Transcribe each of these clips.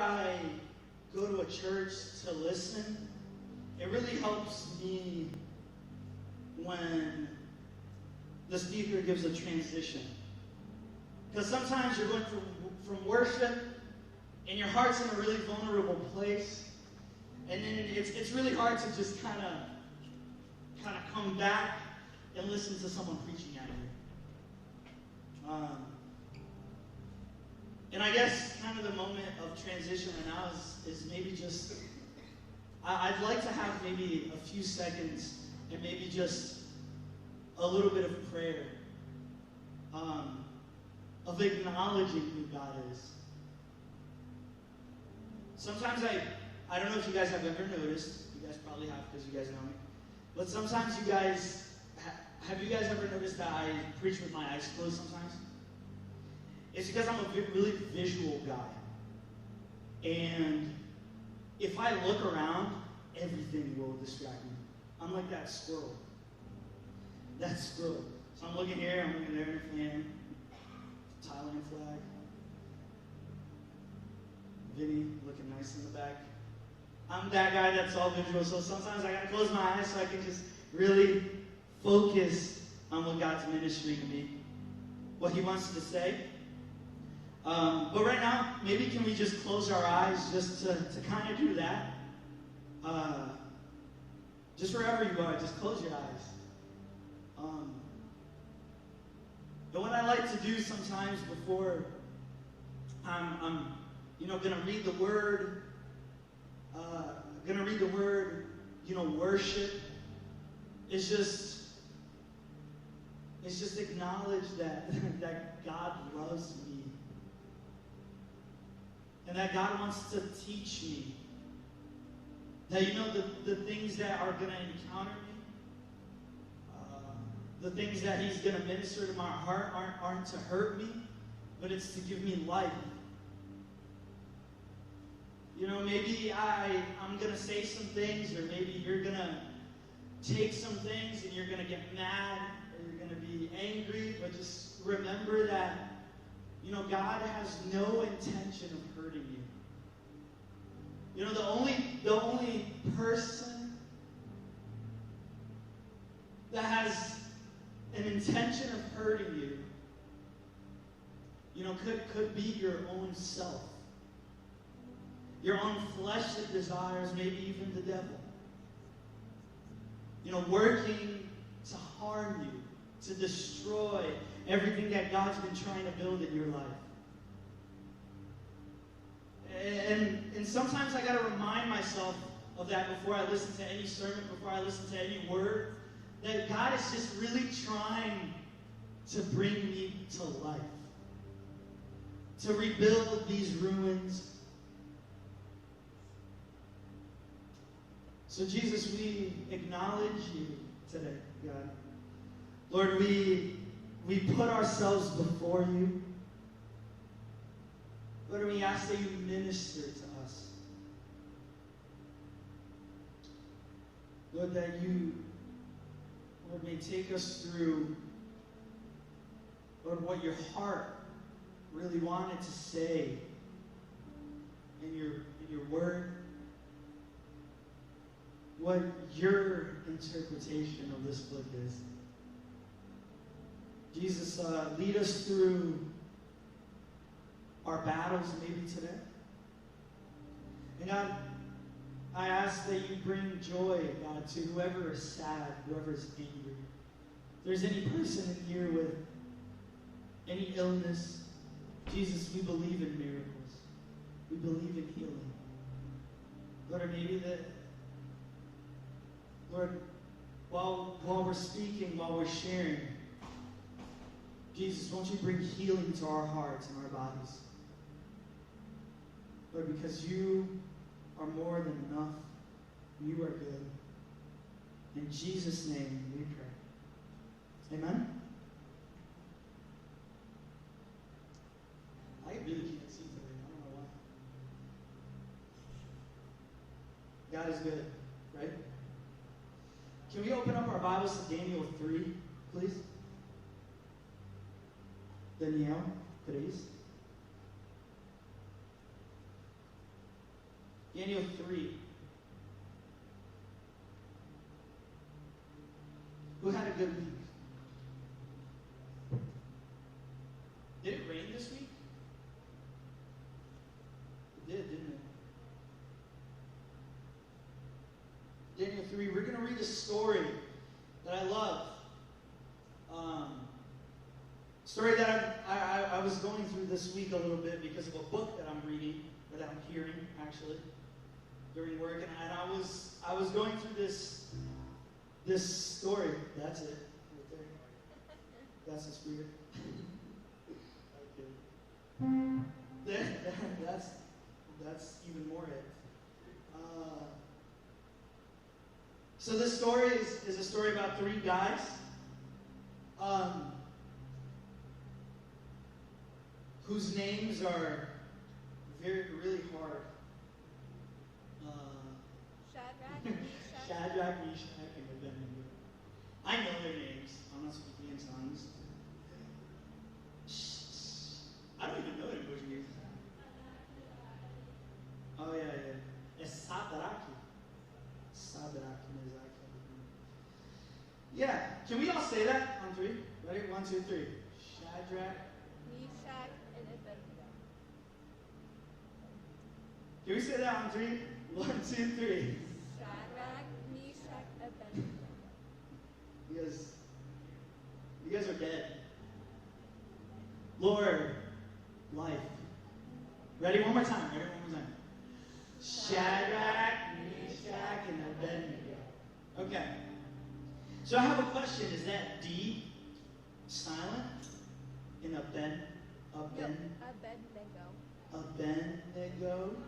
I go to a church to listen, it really helps me when the speaker gives a transition. Because sometimes you're going from worship and your heart's in a really vulnerable place, and then it's really hard to just kind of come back and listen to someone preaching at you. And I guess kind of the moment of transition right now is maybe just, I'd like to have maybe a few seconds and maybe just a little bit of prayer, of acknowledging who God is. Sometimes I don't know if you guys have ever noticed, you guys probably have because you guys know me, but sometimes you guys, have you guys ever noticed that I preach with my eyes closed sometimes? It's because I'm a really visual guy. And if I look around, everything will distract me. I'm like that squirrel. That squirrel. So I'm looking here, I'm looking there in a fan. Thailand flag. Vinny looking nice in the back. I'm that guy that's all visual, so sometimes I gotta close my eyes so I can just really focus on what God's ministering to me, what He wants to say. But right now, maybe can we just close our eyes just to kind of do that? Just wherever you are, just close your eyes. And what I like to do sometimes before I'm gonna read the word, worship, is just acknowledge that God loves me. And that God wants to teach me. That the things that are going to encounter me, the things that He's going to minister to my heart aren't to hurt me, but it's to give me life. Maybe I'm going to say some things, or maybe you're going to take some things and you're going to get mad, or you're going to be angry, but just remember that God has no intention of hurting you. The only person that has an intention of hurting you, could be your own self. Your own fleshly desires, maybe even the devil. Working to harm you, to destroy everything that God's been trying to build in your life. And sometimes I got to remind myself of that before I listen to any sermon, before I listen to any word, that God is just really trying to bring me to life, to rebuild these ruins. So Jesus, we acknowledge you today, God. Lord, we put ourselves before you. Lord, we ask that you minister to us. Lord, that you, Lord, may take us through, Lord, what your heart really wanted to say in your word, what your interpretation of this book is. Jesus, lead us through our battles maybe today. And God, I ask that you bring joy, God, to whoever is sad, whoever is angry. If there's any person in here with any illness, Jesus, we believe in miracles. We believe in healing. Lord, or maybe that, Lord, while we're speaking, while we're sharing, Jesus, won't you bring healing to our hearts and our bodies? Lord, because you are more than enough. You are good. In Jesus' name we pray. Amen? I really can't see today. I don't know why. God is good, right? Can we open up our Bibles to Daniel 3, please? Daniel 3. Daniel 3. Who had a good week? Did it rain this week? It did, didn't it? Daniel 3, we're going to read a story that I love. Story that I was going through this week a little bit because of a book that I'm reading, or that I'm hearing, actually, during work. And I was going through this story. That's it, right there. That's the spirit. Okay. That's even more it. So this story is a story about three guys. Whose names are really hard. Shadrach, Meshach, and Abednego. I know their names. I'm not speaking in tongues. I don't even know their Portuguese. Oh, yeah. It's Sadrach. Yeah. Can we all say that on three? Ready? 1, 2, 3. Shadrach, Meshach, and Abednego. Can we say that on three? 1, 2, 3. Shadrach, Meshach, Abednego. You guys are dead. Lord, life. Ready? One more time. Shadrach, Meshach, and Abednego. Okay. So I have a question. Is that D silent in Abednego? Abednego. Abednego.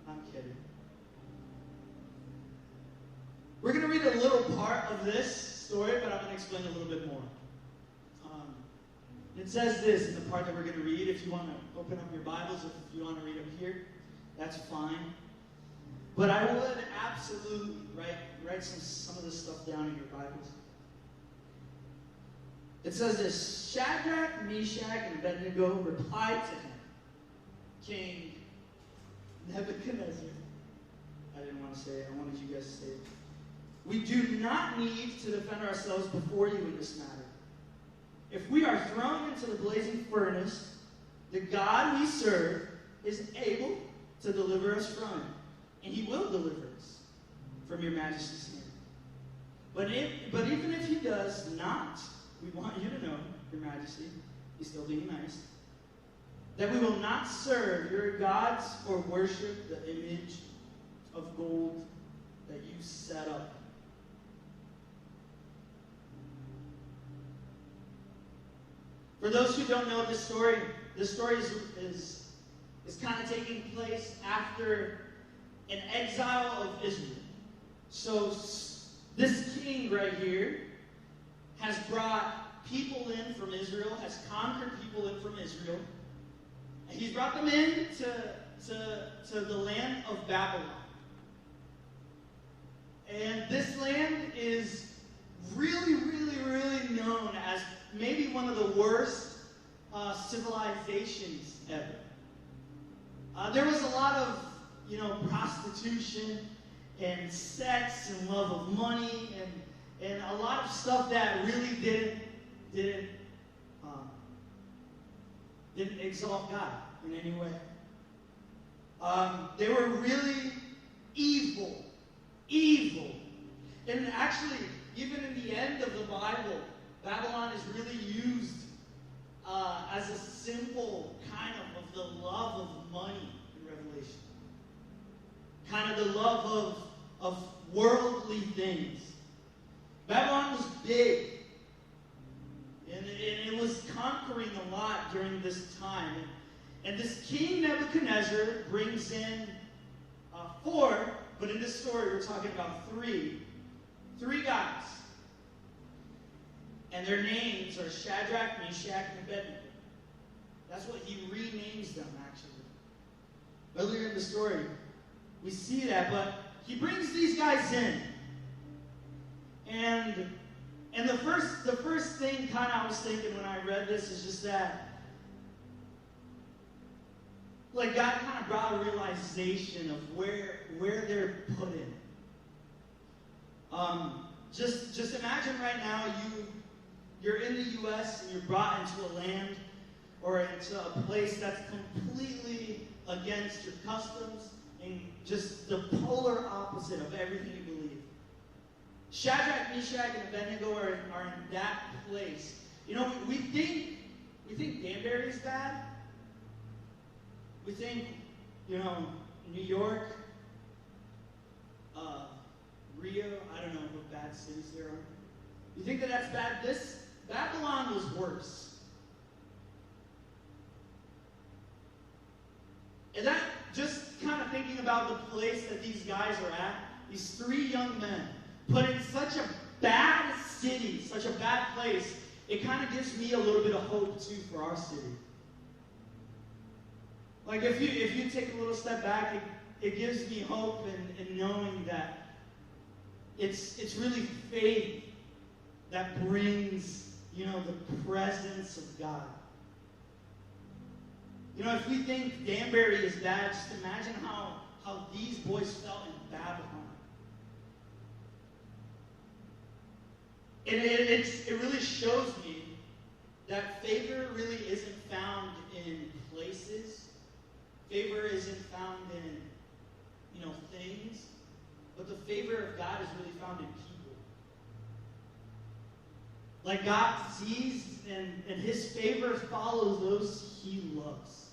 I'm kidding. We're going to read a little part of this story, but I'm going to explain a little bit more. It says this in the part that we're going to read. If you want to open up your Bibles, if you want to read up here, that's fine. But I would absolutely write some of this stuff down in your Bibles. It says this: Shadrach, Meshach, and Abednego replied to him, King Nebuchadnezzar. I didn't want to say it. I wanted you guys to say it. We do not need to defend ourselves before you in this matter. If we are thrown into the blazing furnace, the God we serve is able to deliver us from it, and he will deliver us from your majesty's hand. But even if he does not, we want you to know, your majesty, he's still being nice, that we will not serve your gods or worship the image of gold that you set up. For those who don't know this story is kind of taking place after an exile of Israel. So this king right here has brought people in from Israel, has conquered people in from Israel. And he's brought them in to the land of Babylon. And this land is really, really, really known as maybe one of the worst civilizations ever. There was a lot of, prostitution and sex and love of money and a lot of stuff that really didn't exalt God in any way. They were really evil. And actually, even in the end of the Bible, Babylon is really used as a symbol kind of the love of money in Revelation. Kind of the love of worldly things. Babylon was big. And it was conquering a lot during this time. And this King Nebuchadnezzar brings in 4, but in this story we're talking about 3 guys. And their names are Shadrach, Meshach, and Abednego. That's what he renames them, actually. Earlier in the story, we see that, but he brings these guys in. And And the first thing kind of I was thinking when I read this is just that, like, God kind of brought a realization of where they're put in. Just imagine right now you're in the U.S. and you're brought into a land or into a place that's completely against your customs and just the polar opposite of everything you believe. Shadrach, Meshach, and Abednego are in that place. You know, we think Danbury is bad. We think, you know, New York, Rio, I don't know what bad cities there are. You think that that's bad? Babylon was worse. And that, just kind of thinking about the place that these guys are at, these three young men, put in such a bad city, such a bad place, it kind of gives me a little bit of hope, too, for our city. Like, if you take a little step back, it gives me hope in knowing that it's really faith that brings, you know, the presence of God. You know, if we think Danbury is bad, just imagine how these boys felt in Babylon. And it really shows me that favor really isn't found in places. Favor isn't found in, you know, things. But the favor of God is really found in people. Like, God sees and his favor follows those he loves.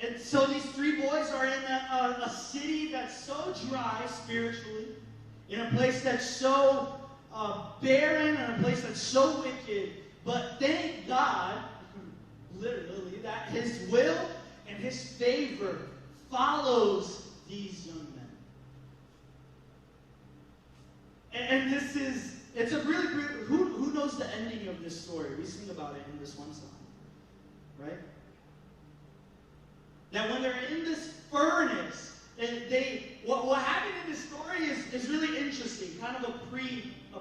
And so these three boys are in a city that's so dry spiritually, in a place that's so barren, and a place that's so wicked. But thank God, literally, that his will and his favor follows these young men. And it's a really great, who knows the ending of this story? We sing about it in this one song, right? That when they're in this furnace, what happened in this story is really interesting. Kind of a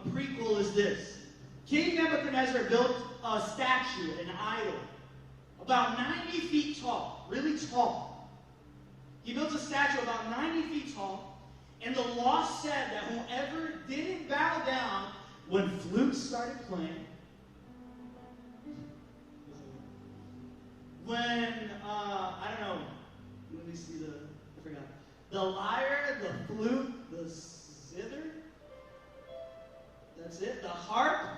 prequel is this. King Nebuchadnezzar built a statue, an idol, about 90 feet tall, really tall. He built a statue about 90 feet tall, and the law said that whoever didn't bow down when flutes started playing, when, I don't know, let me see I forgot. The lyre, the flute, the zither, that's it, the harp,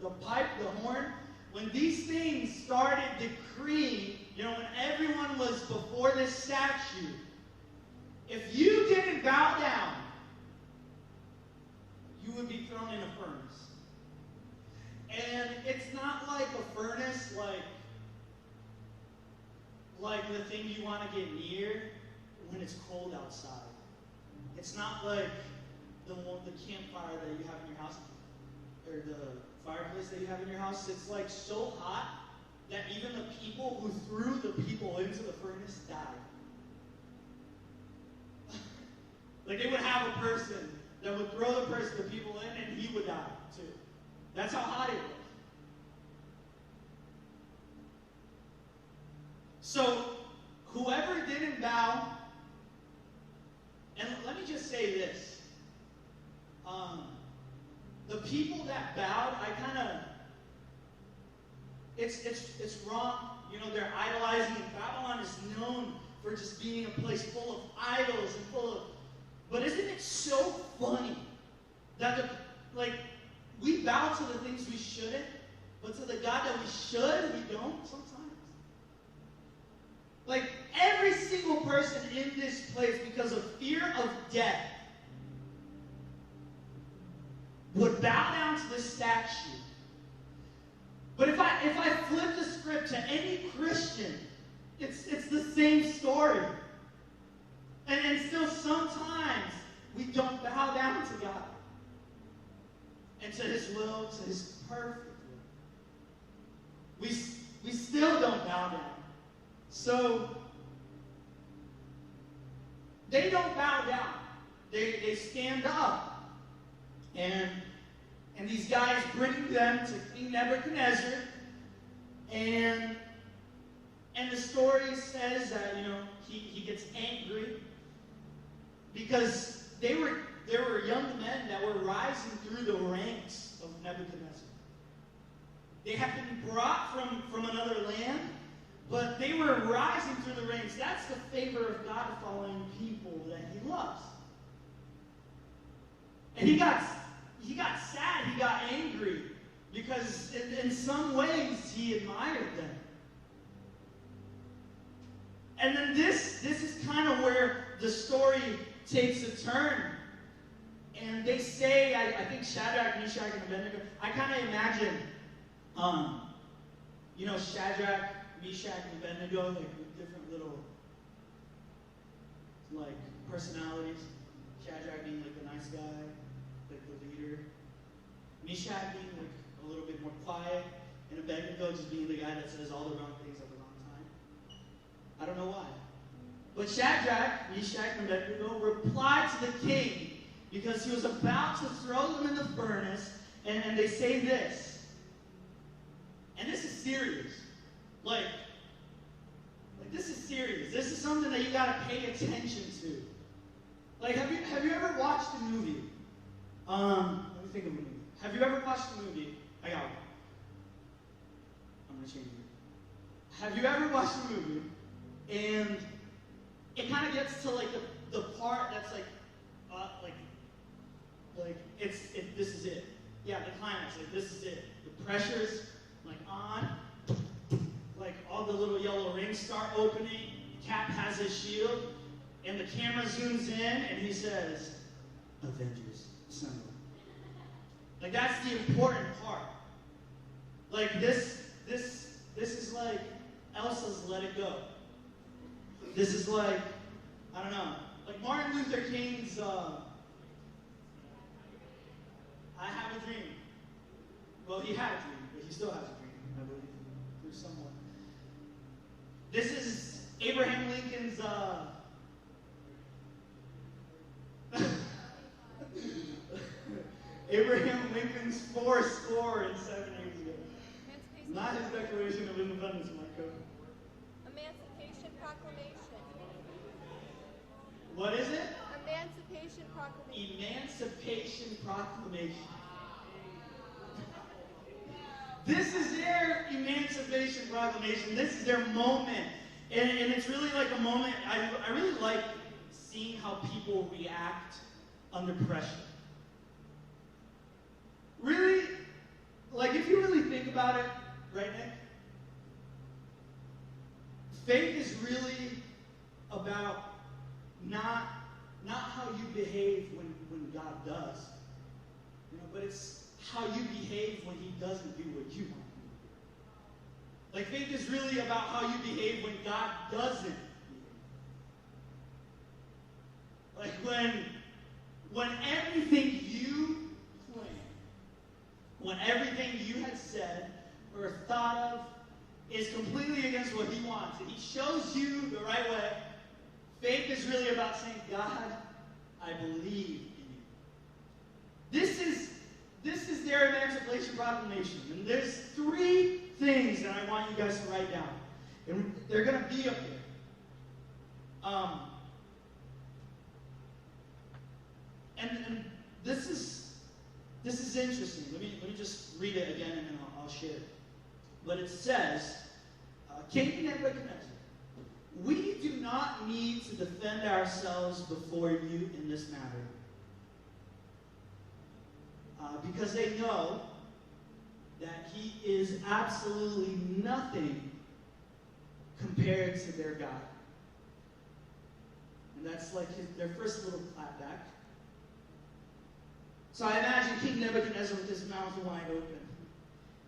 the pipe, the horn, when these things started decreeing, you know, when everyone was before this statue, if you didn't bow down, you would be thrown in a furnace. And it's not like a furnace like the thing you want to get near when it's cold outside. It's not like the campfire that you have in your house, or the fireplace that you have in your house. It's like so hot that even the people who threw the people into the furnace died. Like, they would have a person that would throw the people in, and he would die too. That's how hot it was. So, whoever didn't bow, and let me just say this. The people that bowed, it's wrong. You know, they're idolizing. Babylon is known for just being a place full of idols and but isn't it so funny that we bow to the things we shouldn't, but to the God that we should, we don't sometimes? Like, every single person in this place, because of fear of death, would bow down to this statue. But if I flip the script to any Christian, it's the same story. And still sometimes we don't bow down to God. And to his will, to his perfect will. We still don't bow down. So, they don't bow down. they stand up. And these guys bring them to King Nebuchadnezzar. And the story says that, he gets angry because there were young men that were rising through the ranks of Nebuchadnezzar. They had been brought from another land, but they were rising through the ranks. That's the favor of God following people that he loves. And he got sad, he got angry, because in some ways he admired them. And then this is kind of where the story takes a turn. And they say, I think Shadrach, Meshach, and Abednego, I kind of imagine, Shadrach, Meshach, and Abednego, like with different little, like, personalities. Shadrach being like the nice guy, like the leader. Meshach being like a little bit more quiet, and Abednego just being the guy that says all the wrong things at the wrong time. I don't know why. But Shadrach, Meshach, and Abednego replied to the king because he was about to throw them in the furnace, and they say this. And this is serious. Like this is serious. This is something that you gotta pay attention to. Like, have you ever watched a movie? Let me think of a movie. Have you ever watched a movie? I got one. I'm gonna change it. Have you ever watched a movie and it kind of gets to like the part that's like this is it. Yeah, the climax. Like, this is it. The pressure's like on. Like, all the little yellow rings start opening. Cap has his shield, and the camera zooms in, and he says, "Avengers Assemble." Like, that's the important part. Like, this is like Elsa's "Let It Go." This is like, I don't know, like Martin Luther King's "I Have a Dream." Well, he had a dream, but he still has a dream, I believe, through someone. This is Abraham Lincoln's Abraham Lincoln's 407 years ago. Not his Declaration of Independence, Marco. Emancipation Proclamation. What is it? Emancipation Proclamation. Emancipation Proclamation. This is their Emancipation Proclamation. This is their moment. And it's really like a moment. I really like seeing how people react under pressure. Really, like, if you really think about it, right, Nick? Faith is really about not how you behave when God does, but it's how you behave when he doesn't do what you want him to do. Like, faith is really about how you behave when God doesn't behave. Like, when everything you planned, when everything you had said or thought of is completely against what he wants, and he shows you the right way, faith is really about saying, "God, I believe in you." This is their Emancipation Proclamation. And there's 3 things that I want you guys to write down. And they're going to be up there. And this is interesting. Let me just read it again, and then I'll share it. But it says, King Nebuchadnezzar, we do not need to defend ourselves before you in this matter. Because they know that he is absolutely nothing compared to their God. And that's like their first little clapback. So I imagine King Nebuchadnezzar with his mouth wide open.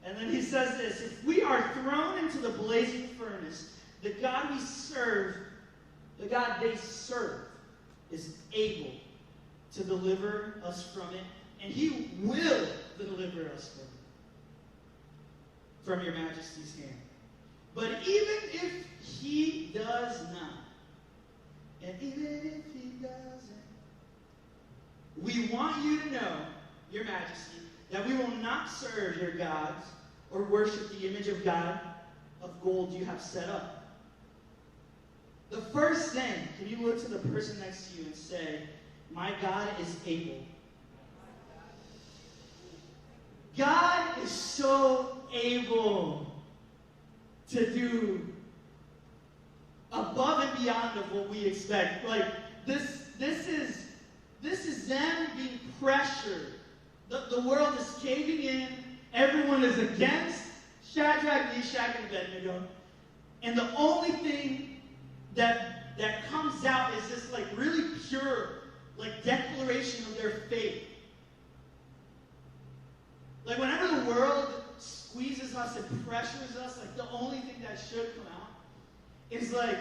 And then he says this: "If we are thrown into the blazing furnace, the God we serve, the God they serve, is able to deliver us from it, and he will deliver us from your majesty's hand. But even if he does not, and even if he doesn't, We want you to know, your majesty, that we will not serve your gods or worship the image of God of gold you have set up. The first thing, can you look to the person next to you and say, my God is able. God is so able to do above and beyond of what we expect. Like, this is them being pressured. The world is caving in. Everyone is against Shadrach, Meshach, and Abednego. And the only thing that comes out is this like really pure like declaration of their faith. Like whenever the world squeezes us and pressures us, like the only thing that should come out is like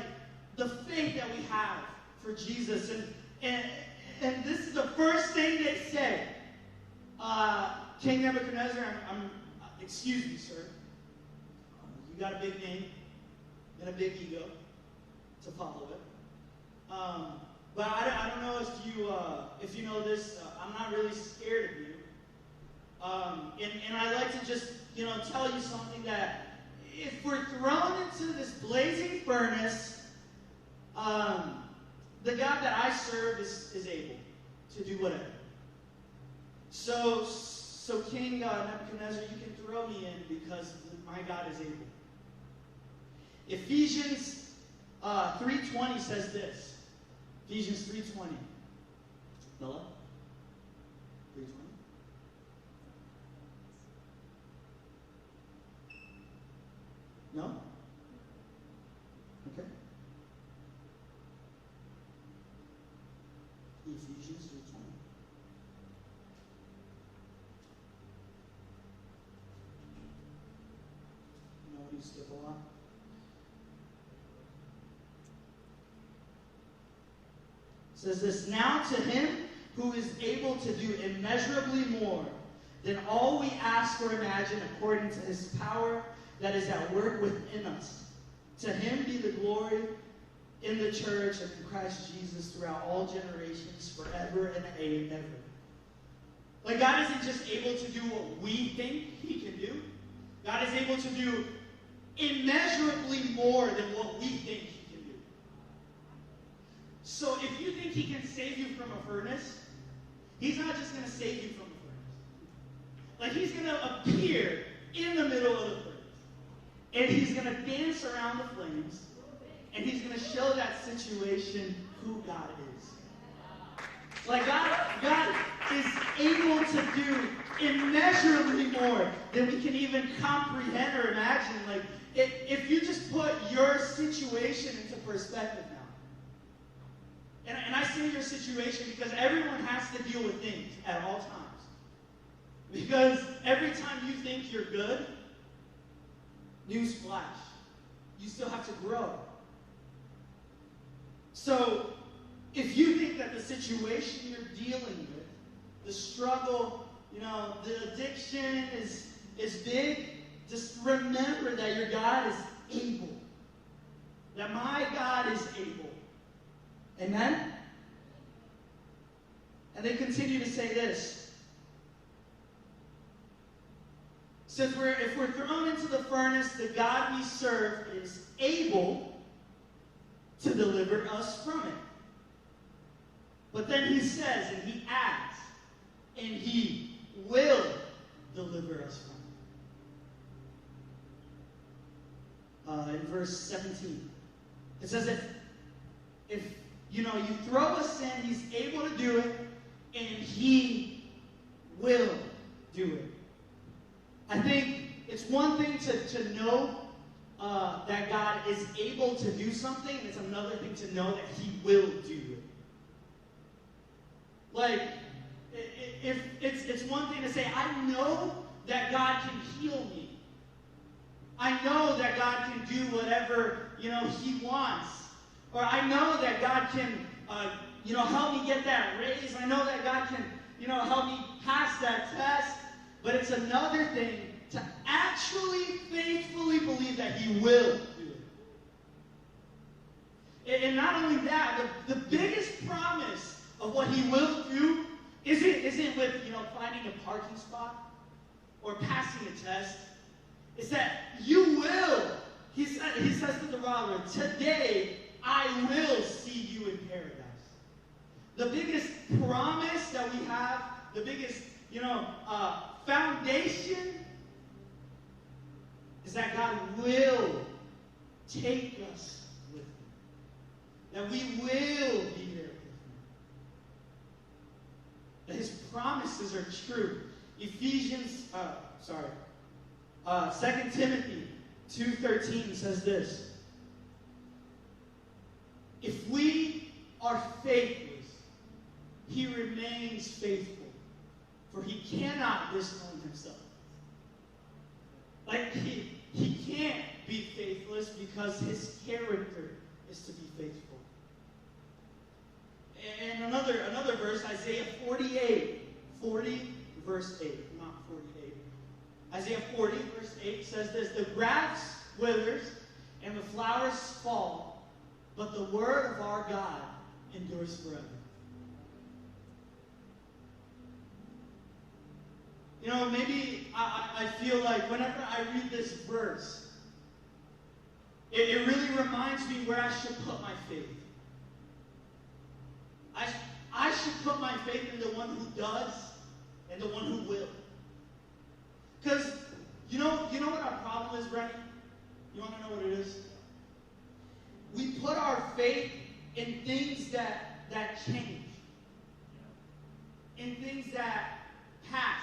the faith that we have for Jesus. And this is the first thing they say. King Nebuchadnezzar, excuse me, sir. You got a big name and a big ego to follow it. But I don't know if you know this. I'm not really scared of you. And I like to just, tell you something that if we're thrown into this blazing furnace, the God that I serve is able to do whatever. So King Nebuchadnezzar, you can throw me in because my God is able. Ephesians 3:20 says this. Ephesians 3:20. Bella? 3:20? No? Okay. Ephesians 3:20. You know what you skip a lot? It says this, now to him who is able to do immeasurably more than all we ask or imagine according to his power that is at work within us. To him be the glory in the church and in Christ Jesus throughout all generations, forever and ever. Like God isn't just able to do what we think he can do. God is able to do immeasurably more than what we think he can do. So if you think he can save you from a furnace, he's not just going to save you from a furnace. Like he's going to appear in the middle of the furnace. And he's going to dance around the flames. And he's going to show that situation who God is. Like God is able to do immeasurably more than we can even comprehend or imagine. Like if you just put your situation into perspective now. And I say your situation because everyone has to deal with things at all times. Because every time you think you're good, newsflash, you still have to grow. So, if you think that the situation you're dealing with, the struggle, the addiction is big, just remember that your God is able. That my God is able. Amen? And they continue to say this. So if we're thrown into the furnace, the God we serve is able to deliver us from it. But then he says, and he adds, and he will deliver us from it. In verse 17, it says that if you throw us in, he's able to do it, and he will do it. I think it's one thing to know that God is able to do something, and it's another thing to know that he will do it. Like, it's one thing to say, I know that God can heal me. I know that God can do whatever, he wants. Or I know that God can, help me get that raise. I know that God can, help me pass that test. But it's another thing to actually faithfully believe that he will do it. And not only that, the biggest promise of what he will do isn't with, finding a parking spot or passing a test. It's that you will. He says to the robber, today I will see you in paradise. The biggest promise that we have, the biggest, foundation is that God will take us with him. That we will be there with him. That his promises are true. 2 Timothy 2:13 says this. If we are faithless, he remains faithful, for he cannot disown himself. Like, he can't be faithless because his character is to be faithful. And another verse, Isaiah 40, verse 8, not 48. Isaiah 40, verse 8 says this, the grass withers and the flowers fall, but the word of our God endures forever. Maybe I feel like whenever I read this verse, it really reminds me where I should put my faith. I should put my faith in the one who does and the one who will. Because, you know what our problem is, Brennan? You want to know what it is? We put our faith in things that change. In things that pass.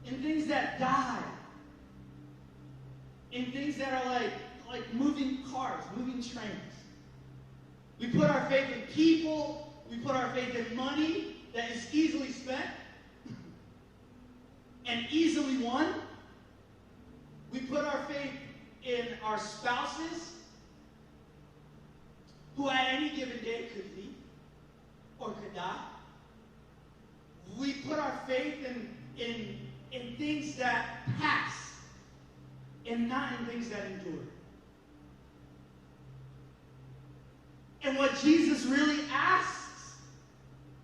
In things that die. In things that are like moving cars, moving trains. We put our faith in people. We put our faith in money that is easily spent and easily won. We put our faith in our spouses, who at any given day could leave or could die. We put our faith in things that pass and not in things that endure. And what Jesus really asks,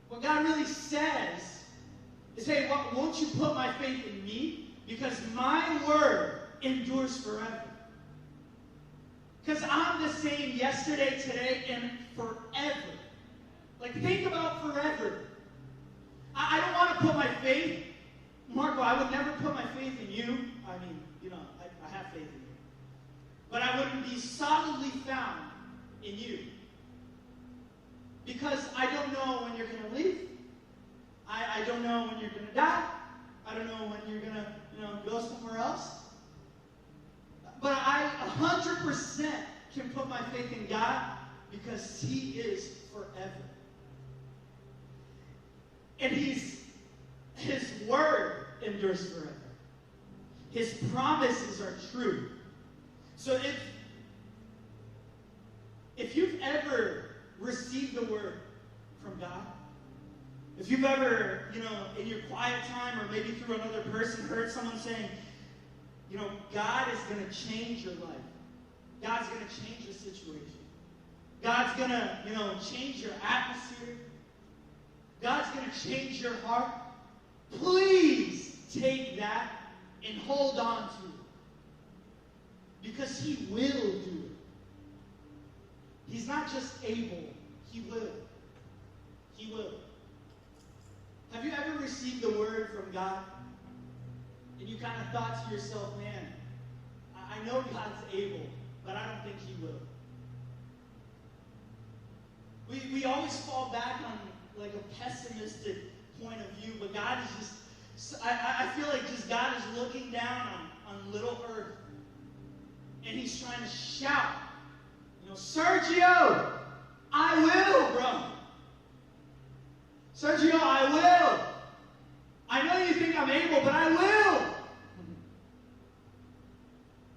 what God really says, is, hey, won't you put my faith in me? Because my word endures forever. Because I'm the same yesterday, today, and forever. Like, think about forever. I don't want to put my faith, Marco, I would never put my faith in you. I mean, I have faith in you. But I wouldn't be solidly found in you. Because I don't know when you're going to leave. I don't know when you're going to die. I don't know when you're going to, go somewhere else. But I 100% can put my faith in God because he is forever. And his word endures forever. His promises are true. So if you've ever received the word from God, if you've ever, in your quiet time or maybe through another person heard someone saying, God is going to change your life. God's going to change your situation. God's going to, change your atmosphere. God's going to change your heart. Please take that and hold on to it. Because he will do it. He's not just able, he will. He will. Have you ever received the word from God and you kind of thought to yourself, man, I know God's able, but I don't think he will. We always fall back on like a pessimistic point of view, but God is just, I feel like just God is looking down on little earth and he's trying to shout, Sergio, I will, bro. Sergio, I will. I know you think I'm able, but I will.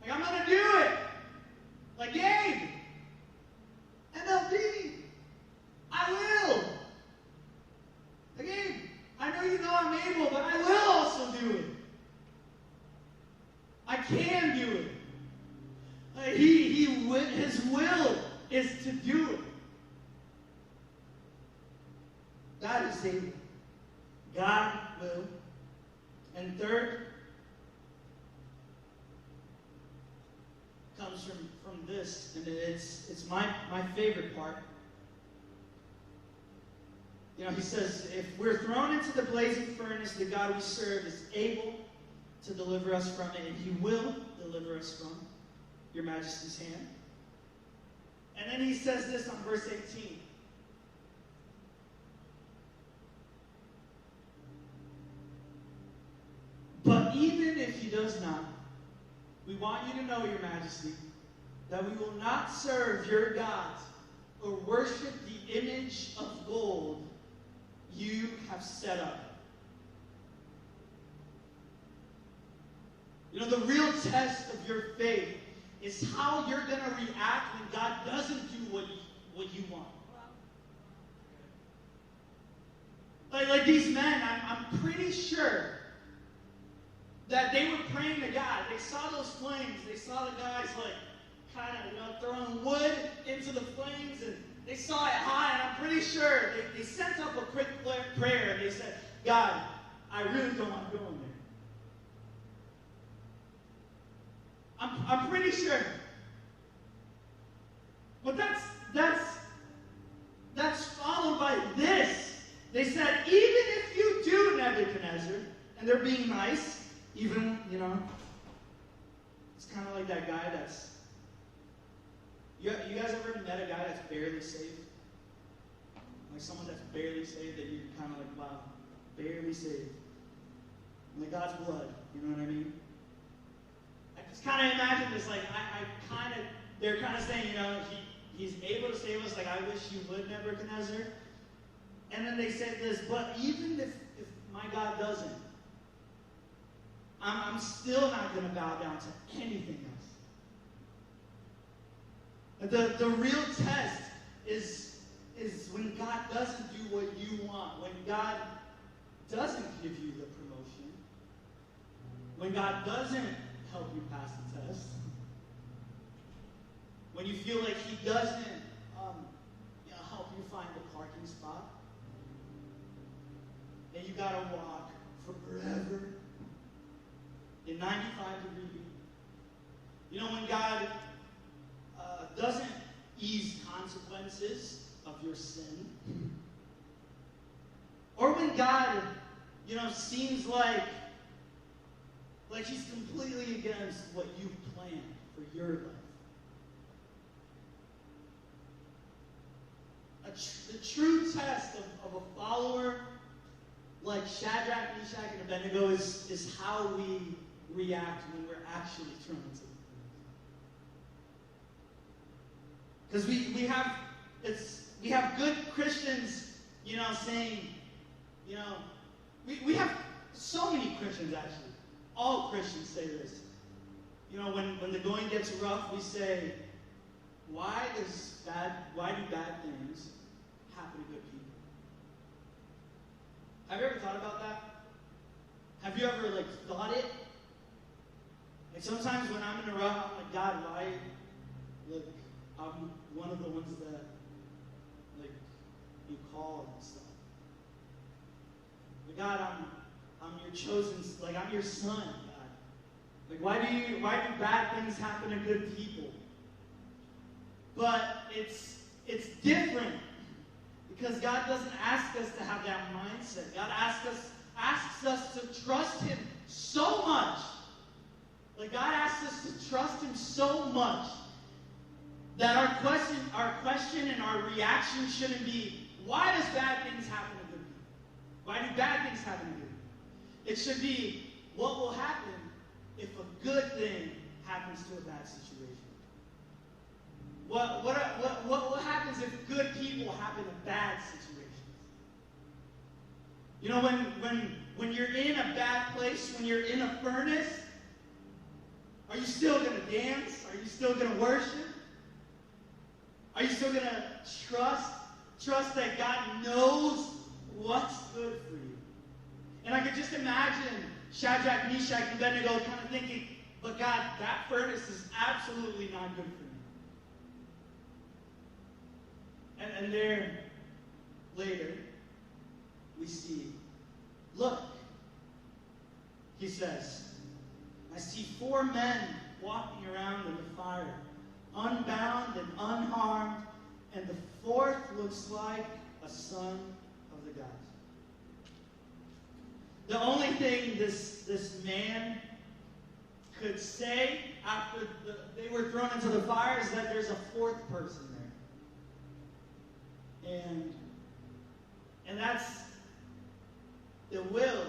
Like, I'm going to do it. Like, Gabe, MLB, I will. Like, Gabe, I know you know I'm able, but I will also do it. I can do it. His will is to do it. God is able. God will. And third comes from this, and it's my favorite part. You know, he says, if we're thrown into the blazing furnace, the God we serve is able to deliver us from it, and he will deliver us from your majesty's hand. And then he says this on verse 18. But even if he does not, we want you to know, your majesty, that we will not serve your gods or worship the image of gold you have set up. You know, the real test of your faith is how you're going to react when God doesn't do what you want. Like these men, I'm pretty sure that they were praying to God. They saw those flames. They saw the guys kind of throwing wood into the flames, and they saw it high. And I'm pretty sure they sent up a quick prayer, and they said, God, I really don't want to go in there. I'm pretty sure. But that's followed by this. They said, even if you do, Nebuchadnezzar, and they're being nice, even, it's kind of like that guy that's, you guys ever met a guy that's barely saved? Like someone that's barely saved that you're kind of like, wow, barely saved. Like God's blood, you know what I mean? I just kind of imagine this, like, they're kind of saying, he's able to save us, like, I wish you would, Nebuchadnezzar. And then they said this, but even if my God doesn't, I'm still not going to bow down to anything else. The real test is when God doesn't do what you want, when God doesn't give you the promotion, when God doesn't help you pass the test, when you feel like he doesn't help you find a parking spot, and you got to walk forever in 95-degree heat. When God doesn't ease consequences of your sin, or when God, seems like he's completely against what you've planned for your life. The true test of a follower like Shadrach, Meshach, and Abednego is how we react when we're actually thrown into the furnace. Because we have good Christians, saying, we have so many Christians actually. All Christians say this. When the going gets rough, we say, why do bad things happen to good people? Have you ever thought about that? Have you ever thought it? Like sometimes when I'm in a rough, I'm like, God, why? Look, I'm one of the ones that you call and stuff. But God, I'm your chosen, I'm your son, God. Why do bad things happen to good people? But it's different, because God doesn't ask us to have that mindset. God asks us to trust him so much. God asks us to trust him so much that our question and our reaction shouldn't be, why does bad things happen to good people? Why do bad things happen to good people? It should be, what will happen if a good thing happens to a bad situation? What happens if good people happen to bad situations? When you're in a bad place, when you're in a furnace, are you still going to dance? Are you still going to worship? Are you still going to trust that God knows what's good for you? And I could just imagine Shadrach, Meshach, and Abednego kind of thinking, but God, that furnace is absolutely not good for me. And there, later, we see Look, he says, I see 4 men walking around in the fire, unbound and unharmed, and the 4th looks like a son of the gods. The only thing this man could say after they were thrown into the fire is that there's a 4th person there. And that's the will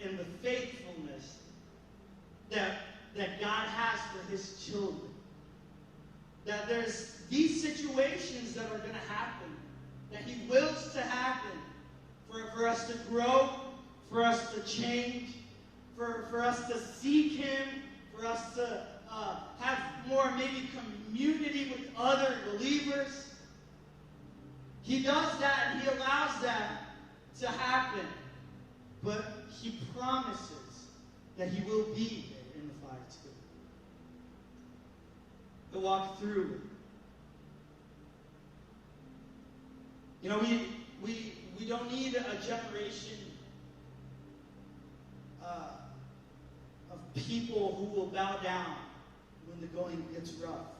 and the faithfulness that God has for his children. That there's these situations that are going to happen, that he wills to happen for us to grow, for us to change, for us to seek him, for us to have more maybe community with other believers. He does that and he allows that to happen. But he promises that he will be there in the fire too. To walk through it. You know, we don't need a generation of people who will bow down when the going gets rough.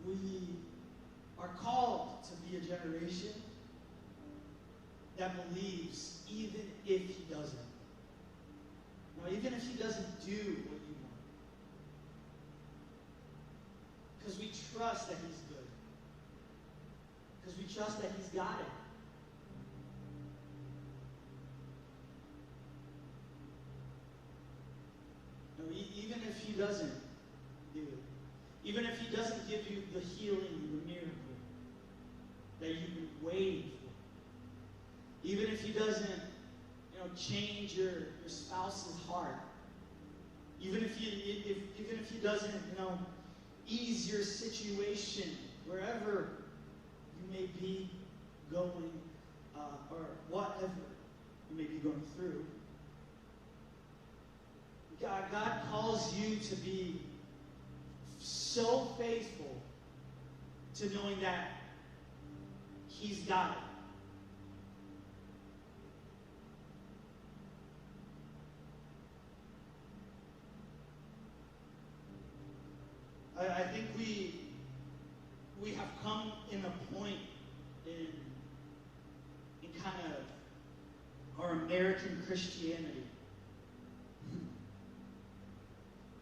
We are called to be a generation that believes even if he doesn't. Now, even if he doesn't do what you want. Because we trust that he's good. Because we trust that he's got it. No, even if he doesn't do it. Even if he doesn't give you the healing, the miracle that you've been waiting for. Even if he doesn't, change your spouse's heart. Even if he doesn't, ease your situation wherever you may be going, or whatever you may be going through. God calls you to be so faithful to knowing that he's got it. I think we have come in a point in kind of our American Christianity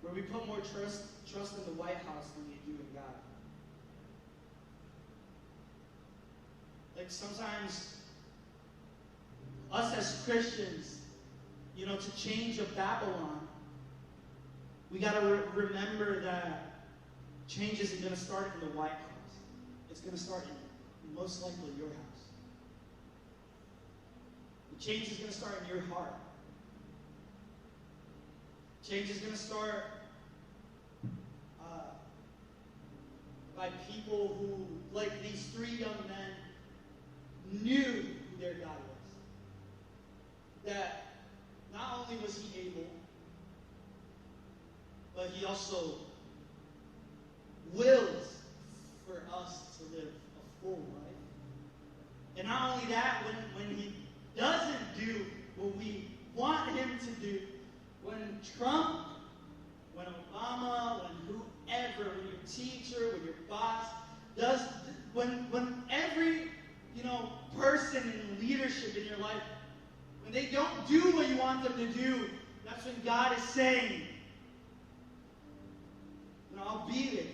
where we put more trust in the White House than we do in God. Like sometimes us as Christians, to change a Babylon, we got to remember that change isn't going to start in the White House. It's going to start in most likely your house. The change is going to start in your heart. Change is going to start by people who, like these 3 young men, knew who their God was. That not only was he able, but he also wills for us to live a full life. And not only that, when he doesn't do what we want him to do, when Trump, when Obama, when whoever, when your teacher, when your boss does, when every person in leadership in your life, when they don't do what you want them to do, that's when God is saying, I'll be there.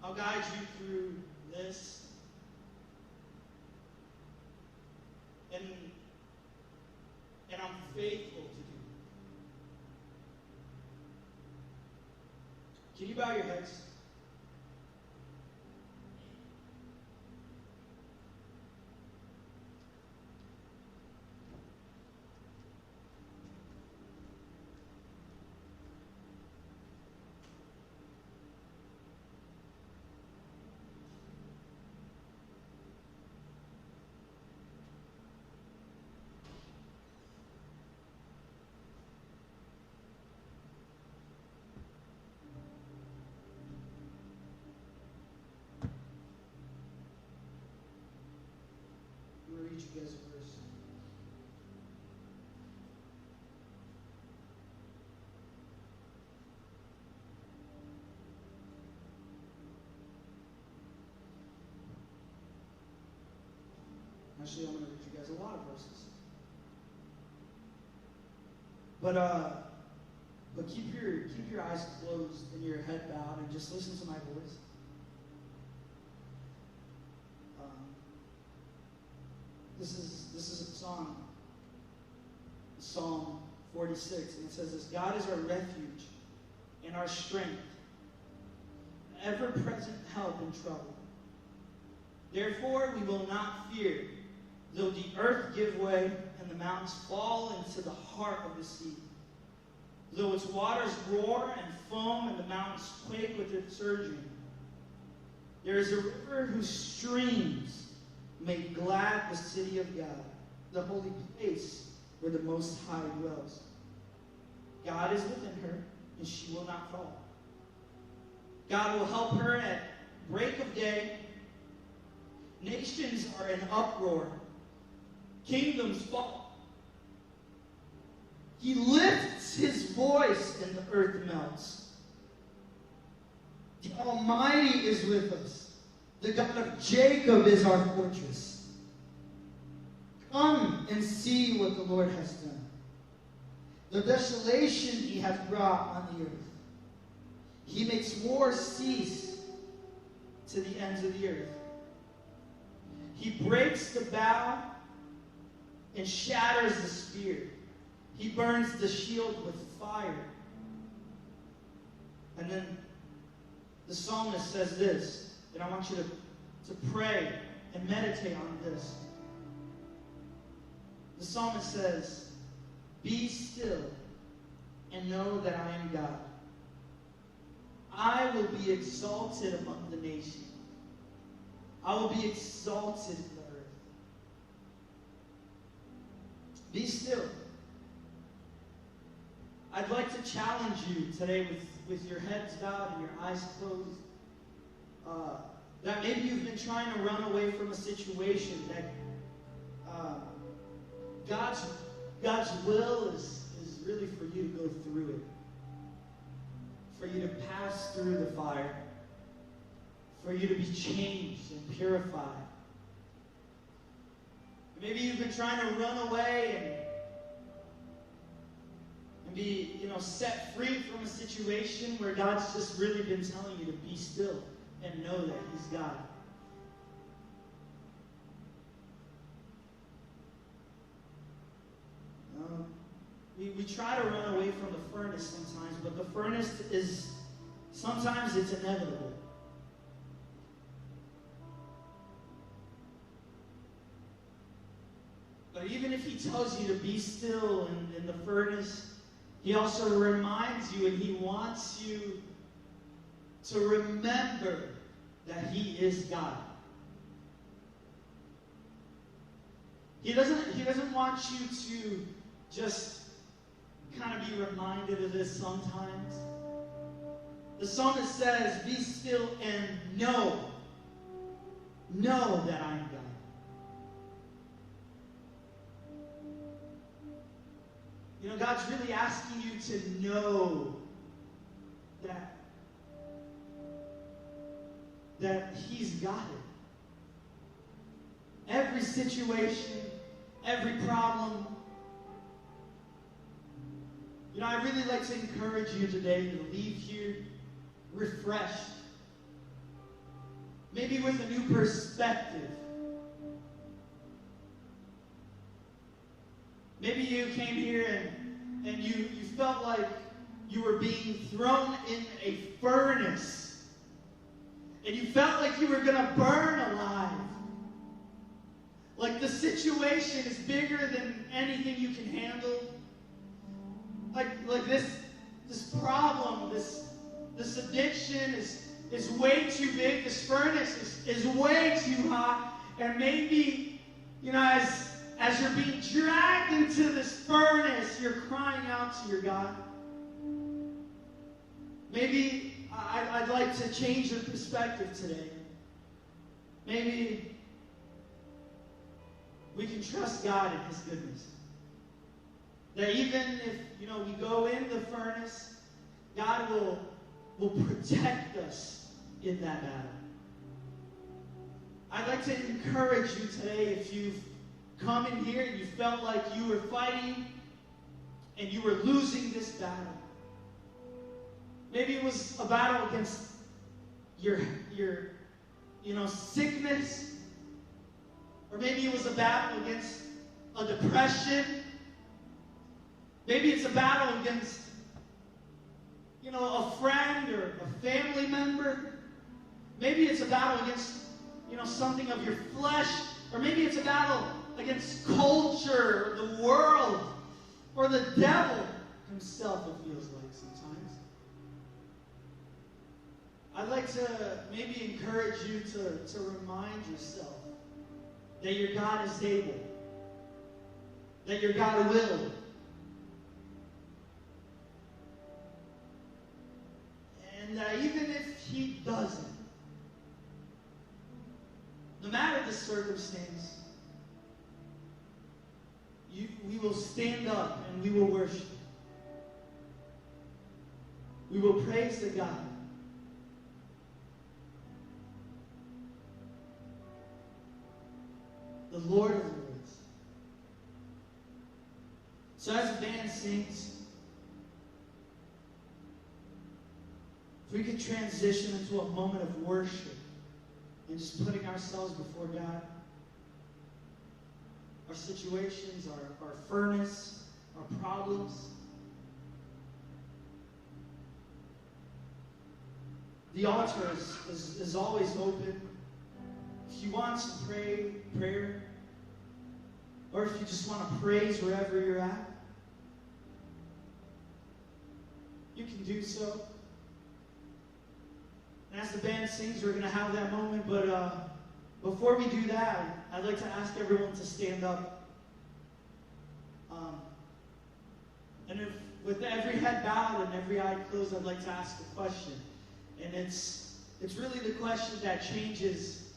I'll guide you through this. And I'm faithful to do it. Can you bow your heads? read you guys a verse. Actually, I'm going to read you guys a lot of verses. But keep your eyes closed and your head bowed and just listen to my voice. This is a song, Psalm 46, and it says this: God is our refuge and our strength, ever-present help in trouble. Therefore we will not fear, though the earth give way and the mountains fall into the heart of the sea. Though its waters roar and foam and the mountains quake with its surging. There is a river whose streams make glad the city of God, the holy place where the Most High dwells. God is within her, and she will not fall. God will help her at break of day. Nations are in uproar. Kingdoms fall. He lifts his voice, and the earth melts. The Almighty is with us. The God of Jacob is our fortress. Come and see what the Lord has done. The desolation he hath brought on the earth. He makes war cease to the ends of the earth. He breaks the bow and shatters the spear. He burns the shield with fire. And then the psalmist says this, and I want you to pray and meditate on this. The psalmist says, "Be still and know that I am God. I will be exalted among the nations. I will be exalted in the earth." Be still. I'd like to challenge you today with your heads bowed and your eyes closed. That maybe you've been trying to run away from a situation that God's will is really for you to go through it. For you to pass through the fire. For you to be changed and purified. Maybe you've been trying to run away and be, set free from a situation where God's just really been telling you to be still and know that He's God. We try to run away from the furnace sometimes, but the furnace sometimes it's inevitable. But even if He tells you to be still in the furnace, He also reminds you and He wants you to remember that He is God. He doesn't want you to just kind of be reminded of this sometimes. The psalmist says, "Be still and know that I am God." God's really asking you to know that He's got it. Every situation, every problem. I really like to encourage you today to leave here refreshed. Maybe with a new perspective. Maybe you came here and you felt like you were being thrown in a furnace. And you felt like you were going to burn alive. Like the situation is bigger than anything you can handle. Like this problem, this addiction is way too big. This furnace is way too hot. And maybe, as you're being dragged into this furnace, you're crying out to your God. Maybe I'd like to change your perspective today. Maybe we can trust God in His goodness. That even if, we go in the furnace, God will protect us in that battle. I'd like to encourage you today, if you've come in here and you felt like you were fighting and you were losing this battle. Maybe it was a battle against your sickness. Or maybe it was a battle against a depression. Maybe it's a battle against, a friend or a family member. Maybe it's a battle against, something of your flesh. Or maybe it's a battle against culture, or the world, or the devil himself, it feels like sometimes. I'd like to maybe encourage you to remind yourself that your God is able, that your God will. And that even if He doesn't, no matter the circumstance, we will stand up and we will worship. We will praise the God. The Lord of Lords. So as the band sings, if we could transition into a moment of worship and just putting ourselves before God. Our situations, our furnace, our problems. The altar is always open. If you want to pray prayer, or if you just want to praise wherever you're at, you can do so. And as the band sings, we're going to have that moment. But before we do that, I'd like to ask everyone to stand up. And if, with every head bowed and every eye closed, I'd like to ask a question. And it's really the question that changes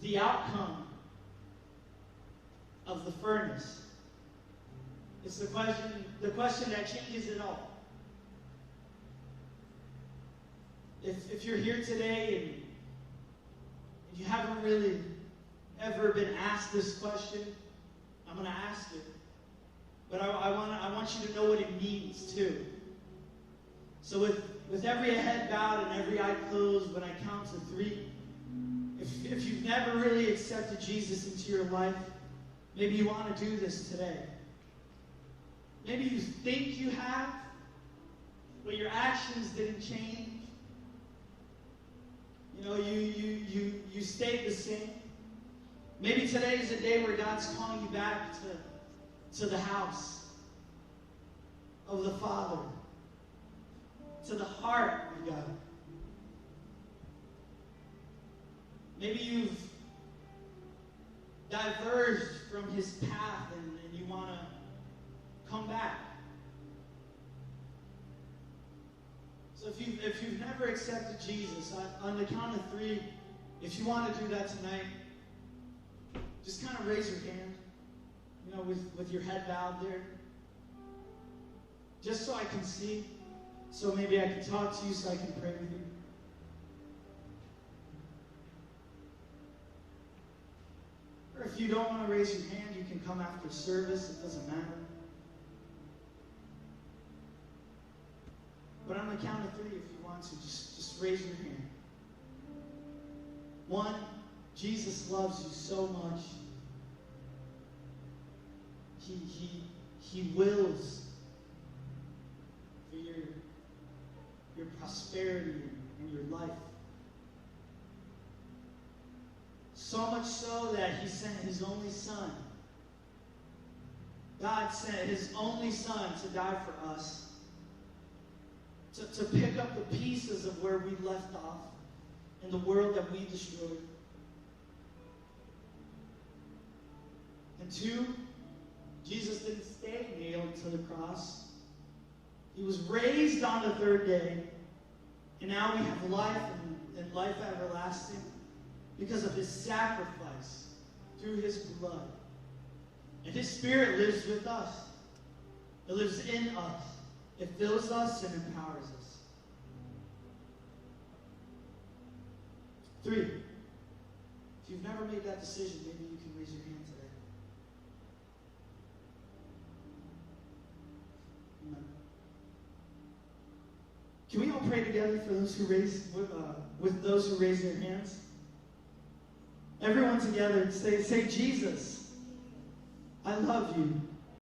the outcome of the furnace. It's the question that changes it all. If you're here today and you haven't really ever been asked this question, I'm going to ask it. But I want you to know what it means too. So with every head bowed and every eye closed, when I count to 3, if you've never really accepted Jesus into your life, maybe you want to do this today. Maybe you think you have, but your actions didn't change. You stayed the same. Maybe today is a day where God's calling you back to the house of the Father, to the heart of God. Maybe you've diverged from His path and you want to come back. So if you've never accepted Jesus, on the count of 3, if you want to do that tonight, just kind of raise your hand, with your head bowed there. Just so I can see, so maybe I can talk to you, so I can pray with you. Or if you don't want to raise your hand, you can come after service. It doesn't matter. But on the count of 3, if you want to, just raise your hand. 1, Jesus loves you so much. He wills for your prosperity and your life. So much so that He sent His only Son. God sent His only Son to die for us. To pick up the pieces of where we left off in the world that we destroyed. And 2, Jesus didn't stay nailed to the cross. He was raised on the 3rd day. And now we have life and life everlasting because of His sacrifice through his blood. And his Spirit lives with us. It lives in us. It fills us and empowers us. 3. If you've never made that decision, maybe you can raise your hand today. Amen. Can we all pray together for those who raise with those who raise their hands? Everyone together say, Jesus, I love you.